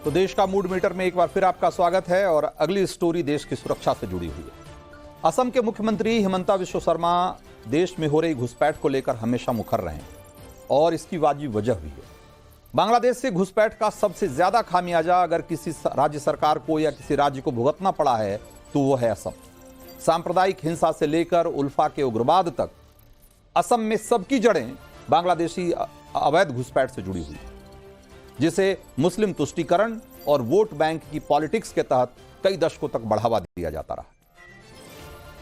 तो देश का मूड मीटर में एक बार फिर आपका स्वागत है और अगली स्टोरी देश की सुरक्षा से जुड़ी हुई है। असम के मुख्यमंत्री हिमंता बिस्वा शर्मा देश में हो रही घुसपैठ को लेकर हमेशा मुखर रहे हैं और इसकी वाजिब वजह भी है। बांग्लादेश से घुसपैठ का सबसे ज्यादा खामियाजा अगर किसी राज्य सरकार को या किसी राज्य को भुगतना पड़ा है तो वो है असम। सांप्रदायिक हिंसा से लेकर उल्फा के उग्रवाद तक असम में सबकी जड़ें बांग्लादेशी अवैध घुसपैठ से जुड़ी हुई, जिसे मुस्लिम तुष्टीकरण और वोट बैंक की पॉलिटिक्स के तहत कई दशकों तक बढ़ावा दिया जाता रहा।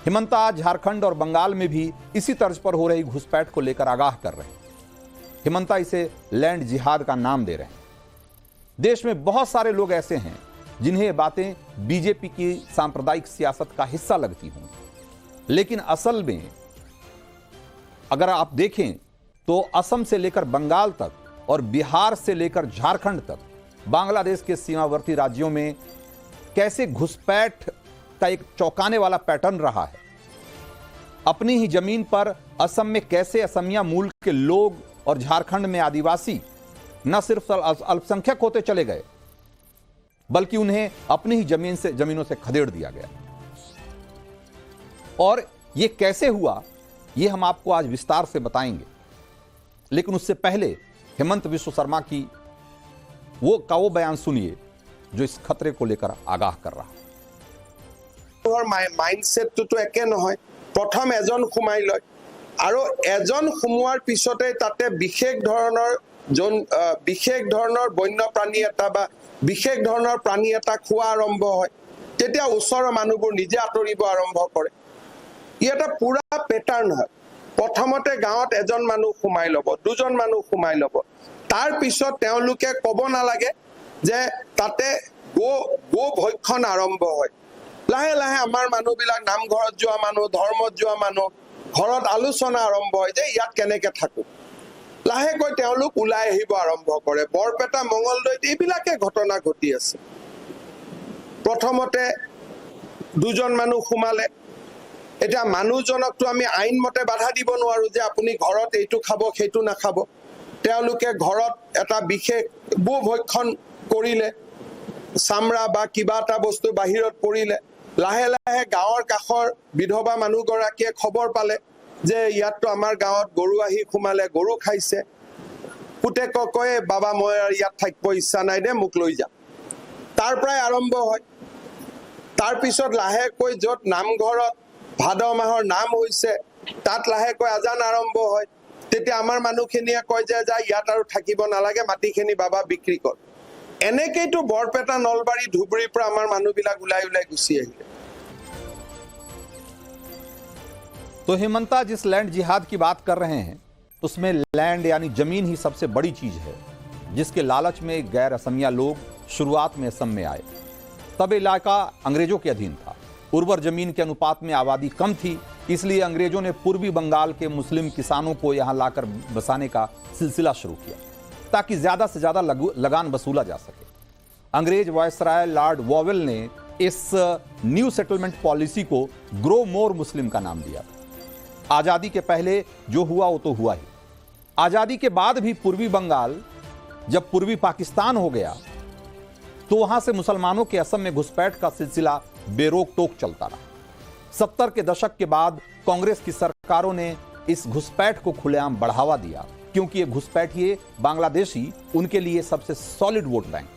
हिमंता झारखंड और बंगाल में भी इसी तर्ज पर हो रही घुसपैठ को लेकर आगाह कर रहे हैं। हिमंता इसे लैंड जिहाद का नाम दे रहे हैं। देश में बहुत सारे लोग ऐसे हैं जिन्हें ये बातें बीजेपी की सांप्रदायिक सियासत का हिस्सा लगती होंगी, लेकिन असल में अगर आप देखें तो असम से लेकर बंगाल तक और बिहार से लेकर झारखंड तक बांग्लादेश के सीमावर्ती राज्यों में कैसे घुसपैठ का एक चौंकाने वाला पैटर्न रहा है। अपनी ही जमीन पर असम में कैसे असमिया मूल के लोग और झारखंड में आदिवासी न सिर्फ अल्पसंख्यक होते चले गए बल्कि उन्हें अपनी ही जमीनों से खदेड़ दिया गया। और यह कैसे हुआ यह हम आपको आज विस्तार से बताएंगे, लेकिन उससे पहले हिमंता बिस्वा शर्मा की वो बयान सुनिए जो इस खतरे को लेकर आगाह कर रहा है। माइंडसेट तो एके নহয়। प्रथम एजन सोमाई लय আৰু एजन सोमोৱাৰ পিছতে তাতে বিশেষ ধৰণৰ বন্যপ্ৰাণী এটা বা বিশেষ ধৰণৰ প্ৰাণী এটা খোৱা আৰম্ভ হয়, তেতিয়া ওচৰৰ মানুহবোৰ নিজে আঁতৰিব আৰম্ভ কৰে। ই এটা পুৰা পেটাৰ্ন হয়। প্ৰথমতে গাঁৱত এজন মানুহ সোমাই ল'ব, দুজন মানুহ সোমাই ল'ব, তাৰ পিছত তেওঁলোকে ক'ব নালাগে যে তাতে গো ভক্ষণ আৰম্ভ হয়। লাহে লাহে আমাৰ মানুহবিলাক নামঘৰত যোৱা মানুহ, ধৰ্মত যোৱা মানুহ, ঘৰত আলোচনা আৰম্ভ হয় যে ইয়াত কেনেকে থাকো। লাহেকৈ তেওঁলোক ওলাই আহিব আৰম্ভ কৰে। বৰপেটা, মঙ্গলদৈত এইবিলাকে ঘটনা ঘটি আছে। প্ৰথমতে দুজন মানুহ সোমালে, এটা মানুহজনকতো আমি আইন মতে বাধা দিব নোৱাৰো যে আপুনি ঘৰত এইটো খাব সেইটো নাখাব। তেওঁলোকে ঘৰত এটা বিশেষ গো ভক্ষণ কৰিলে, চামৰা বা কিবা এটা বস্তু বাহিৰত পৰিলে। লাহে লাহে গাঁৱৰ কাষৰ বিধৱা মানুহগৰাকীয়ে খবৰ পালে যে ইয়াততো আমাৰ গাঁৱত গৰু আহি সোমালে, গৰু খাইছে। পুতেকক কয় বাবা মই ইয়াত থাকিব ইচ্ছা নাই দে, মোক লৈ যা। তাৰ পৰাই আৰম্ভ হয়। তাৰপিছত লাহেকৈ য'ত নামঘৰত ভাদ মাহৰ নাম হৈছে তাত লাহেকৈ আজান আৰম্ভ হয়, তেতিয়া আমাৰ মানুহখিনিয়ে কয় যে যা ইয়াত আৰু থাকিব নালাগে, মাটিখিনি বাবা বিক্ৰী কৰ। এনেকেইতো বৰপেটা, নলবাৰী, ধুবুৰীৰ পৰা আমাৰ মানুহবিলাক ওলাই গুচি আহিলে। तो हिमंता जिस लैंड जिहाद की बात कर रहे हैं उसमें लैंड यानी जमीन ही सबसे बड़ी चीज है, जिसके लालच में गैर असमिया लोग शुरुआत में असम में आए। तब इलाका अंग्रेजों के अधीन था। उर्वर जमीन के अनुपात में आबादी कम थी, इसलिए अंग्रेजों ने पूर्वी बंगाल के मुस्लिम किसानों को यहां लाकर बसाने का सिलसिला शुरू किया ताकि ज्यादा से ज्यादा लगान वसूला जा सके। अंग्रेज वायसराय लॉर्ड वॉवेल ने इस न्यू सेटलमेंट पॉलिसी को ग्रो मोर मुस्लिम का नाम दिया। आजादी के पहले जो हुआ वो तो हुआ ही। आजादी के बाद भी पूर्वी बंगाल जब पूर्वी पाकिस्तान हो गया तो वहां से मुसलमानों के असम में घुसपैठ का सिलसिला बेरोक टोक चलता रहा। 70 के दशक के बाद कांग्रेस की सरकारों ने इस घुसपैठ को खुलेआम बढ़ावा दिया, क्योंकि ये घुसपैठिए बांग्लादेशी उनके लिए सबसे सॉलिड वोट बैंक।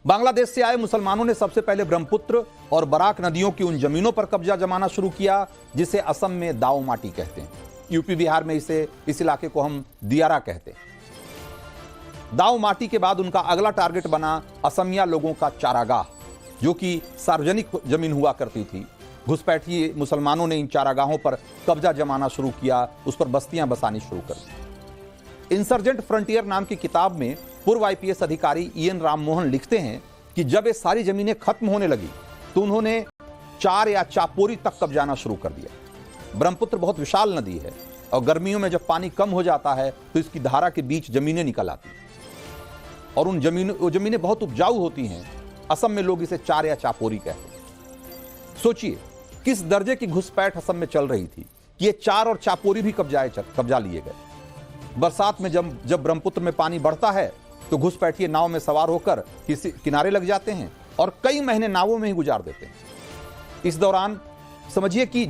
बांग्लादेश से आए मुसलमानों ने सबसे पहले ब्रह्मपुत्र और बराक नदियों की उन जमीनों पर कब्जा जमाना शुरू किया जिसे असम में दाव माटी कहते हैं। यूपी बिहार में इस इलाके को हम दियारा कहते हैं। दाव माटी के बाद उनका अगला टारगेट बना असमिया लोगों का चारागाह, जो कि सार्वजनिक जमीन हुआ करती थी। घुसपैठी मुसलमानों ने इन चारागाहों पर कब्जा जमाना शुरू किया, उस पर बस्तियां बसानी शुरू कर दी। इंसर्जेंट फ्रंटियर नाम की किताब में पूर्व आईपीएस अधिकारी ईएन राममोहन लिखते हैं कि जब ये सारी जमीनें खत्म होने लगी तो उन्होंने चार या चापोरी तक कब्जाना शुरू कर दिया। ब्रह्मपुत्र बहुत विशाल नदी है और गर्मियों में जब पानी कम हो जाता है तो इसकी धारा के बीच जमीनें निकल आती हैं और उन जमीनें बहुत उपजाऊ होती हैं। असम में लोग इसे चार या चापोरी कहते हैं। सोचिए किस दर्जे की घुसपैठ असम में चल रही थी कि ये चार और चापोरी भी कब्जा लिए गए। बरसात में जब ब्रह्मपुत्र में पानी बढ़ता है तो घुसपैठिए नाव में सवार होकर किसी किनारे लग जाते हैं और कई महीने नावों में ही गुजार देते हैं। इस दौरान समझिए कि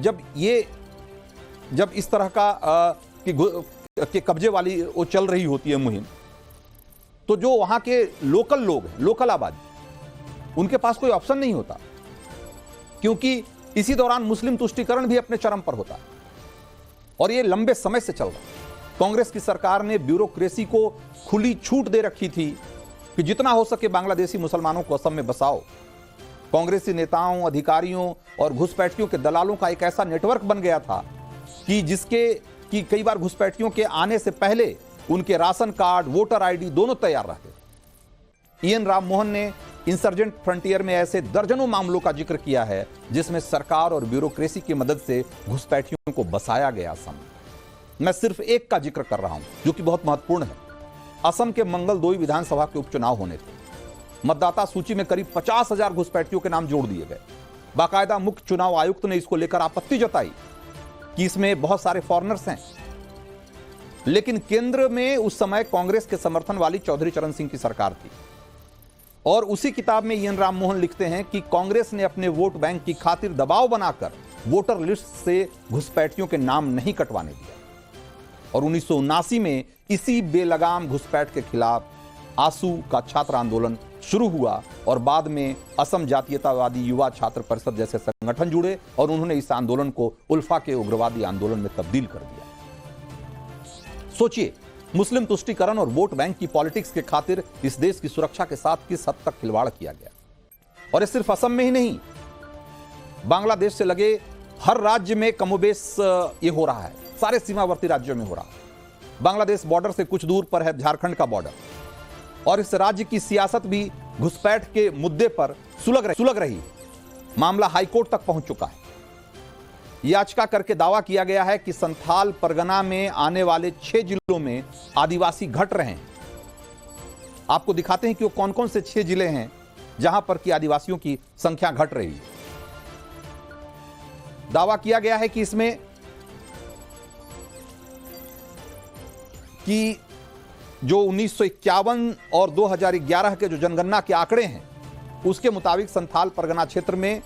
जब इस तरह के कब्जे वाली वो चल रही होती है मुहिम, तो जो वहां के लोकल लोग हैं, लोकल आबादी, उनके पास कोई ऑप्शन नहीं होता, क्योंकि इसी दौरान मुस्लिम तुष्टीकरण भी अपने चरम पर होता और ये लंबे समय से चल रहा। कांग्रेस की सरकार ने ब्यूरोक्रेसी को खुली छूट दे रखी थी कि जितना हो सके बांग्लादेशी मुसलमानों को असम में बसाओ। कांग्रेसी नेताओं, अधिकारियों और घुसपैठियों के दलालों का एक ऐसा नेटवर्क बन गया था कि कई बार घुसपैठियों के आने से पहले उनके राशन कार्ड, वोटर आईडी दोनों तैयार रहते। ईएन राम मोहन ने इंसर्जेंट फ्रंटियर में ऐसे दर्जनों मामलों का जिक्र किया है जिसमें सरकार और ब्यूरोक्रेसी की मदद से घुसपैठियों को बसाया गया असम। मैं सिर्फ एक का जिक्र कर रहा हूं जो कि बहुत महत्वपूर्ण है। असम के मंगलदोई विधानसभा के उपचुनाव होने थे। मतदाता सूची में करीब 50,000 घुसपैठियों के नाम जोड़ दिए गए। बाकायदा मुख्य चुनाव आयुक्त ने इसको लेकर आपत्ति जताई कि इसमें बहुत सारे फॉरेनर्स हैं। लेकिन केंद्र में उस समय कांग्रेस के समर्थन वाली चौधरी चरण सिंह की सरकार थी और उसी किताब में ईएन राम मोहन लिखते हैं कि कांग्रेस ने अपने वोट बैंक की खातिर दबाव बनाकर वोटर लिस्ट से घुसपैठियों के नाम नहीं कटवाने दिया और 1979 में इसी बेलगाम घुसपैठ के खिलाफ आसू का छात्र आंदोलन शुरू हुआ और बाद में असम जातीयतावादी युवा छात्र परिषद जैसे संगठन जुड़े और उन्होंने इस आंदोलन को उल्फा के उग्रवादी आंदोलन में तब्दील कर दिया। सोचिए, मुस्लिम तुष्टीकरण और वोट बैंक की पॉलिटिक्स के खातिर इस देश की सुरक्षा के साथ किस हद तक खिलवाड़ किया गया। और ये सिर्फ असम में ही नहीं, बांग्लादेश से लगे हर राज्य में कमोबेश ये हो रहा है, सारे सीमावर्ती राज्यों में हो रहा है। बांग्लादेश बॉर्डर से कुछ दूर पर है झारखंड का बॉर्डर और इस राज्य की सियासत भी घुसपैठ के मुद्दे पर सुलग रही। मामला हाईकोर्ट तक पहुंच चुका है। याचिका करके दावा किया गया है कि संथाल परगना में आने वाले 6 जिलों में आदिवासी घट रहे हैं। आपको दिखाते हैं कि वो कौन कौन से 6 जिले हैं जहां पर कि आदिवासियों की संख्या घट रही है। दावा किया गया है कि इसमें कि जो 1951 और 2011 के जो जनगणना के आंकड़े हैं उसके मुताबिक संथाल परगना क्षेत्र में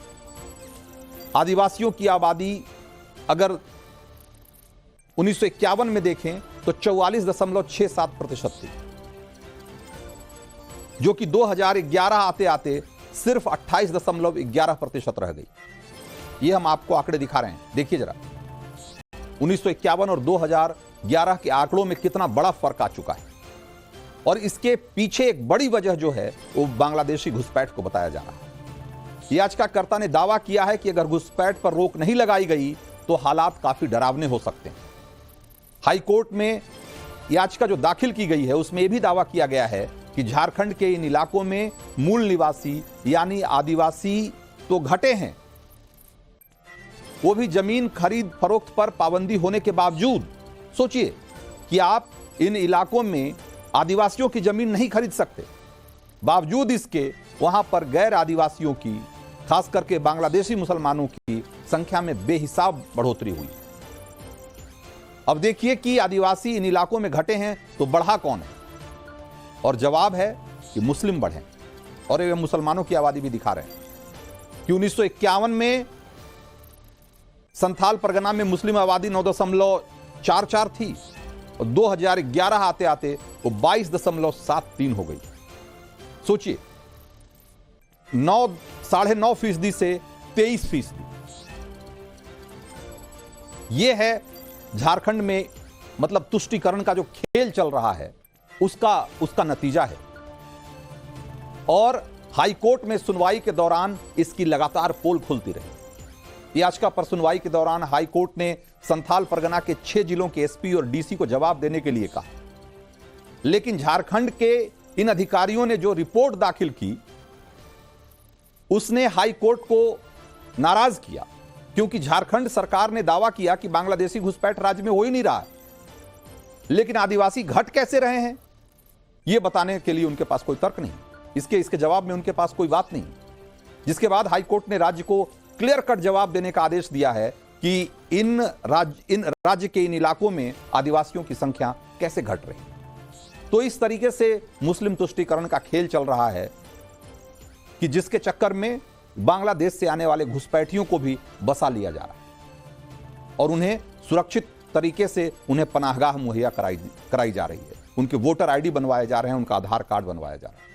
आदिवासियों की आबादी अगर 1951 में देखें तो 44.67% थी, जो कि 2011 आते आते सिर्फ 28.11% रह गई। यह हम आपको आंकड़े दिखा रहे हैं, देखिए जरा 1951 और 2011 के आंकड़ों में कितना बड़ा फर्क आ चुका है। और इसके पीछे एक बड़ी वजह जो है वो बांग्लादेशी घुसपैठ को बताया जा रहा है। याचिकाकर्ता ने दावा किया है कि अगर घुसपैठ पर रोक नहीं लगाई गई तो हालात काफी डरावने हो सकते हैं। हाईकोर्ट में याचिका जो दाखिल की गई है उसमें यह भी दावा किया गया है कि झारखंड के इन इलाकों में मूल निवासी यानी आदिवासी तो घटे हैं, वो भी जमीन खरीद फरोख्त पर पाबंदी होने के बावजूद। सोचिए कि आप इन इलाकों में आदिवासियों की जमीन नहीं खरीद सकते, बावजूद इसके वहां पर गैर आदिवासियों की, खास करके बांग्लादेशी मुसलमानों की संख्या में बेहिसाब बढ़ोतरी हुई। अब देखिए कि आदिवासी इन इलाकों में घटे हैं तो बढ़ा कौन है, और जवाब है कि मुस्लिम बढ़े। और ये मुसलमानों की आबादी भी दिखा रहे हैं कि 1951 में संथाल परगना में मुस्लिम आबादी 9.44 थी और 2011 आते आते वो 22.73 हो गई। सोचिए 9.5% से 23%। यह है झारखंड में मतलब तुष्टीकरण का जो खेल चल रहा है उसका नतीजा है। और हाईकोर्ट में सुनवाई के दौरान इसकी लगातार पोल खुलती रही। याचिका पर सुनवाई के दौरान हाईकोर्ट ने संथाल परगना के 6 जिलों के एसपी और डीसी को जवाब देने के लिए कहा, लेकिन झारखंड के इन अधिकारियों ने जो रिपोर्ट दाखिल की उसने हाईकोर्ट को नाराज किया, क्योंकि झारखंड सरकार ने दावा किया कि बांग्लादेशी घुसपैठ राज्य में हो ही नहीं रहा है, लेकिन आदिवासी घट कैसे रहे हैं यह बताने के लिए उनके पास कोई तर्क नहीं। इसके जवाब में उनके पास कोई बात नहीं। जिसके बाद हाईकोर्ट ने राज्य को क्लियर कट जवाब देने का आदेश दिया है कि इन राज्य के इन इलाकों में आदिवासियों की संख्या कैसे घट रही। तो इस तरीके से मुस्लिम तुष्टीकरण का खेल चल रहा है कि जिसके चक्कर में बांग्लादेश से आने वाले घुसपैठियों को भी बसा लिया जा रहा है और उन्हें सुरक्षित तरीके से उन्हें पनाहगाह मुहैया कराई जा रही है। उनके वोटर आईडी बनवाए जा रहे हैं, उनका आधार कार्ड बनवाया जा रहा है।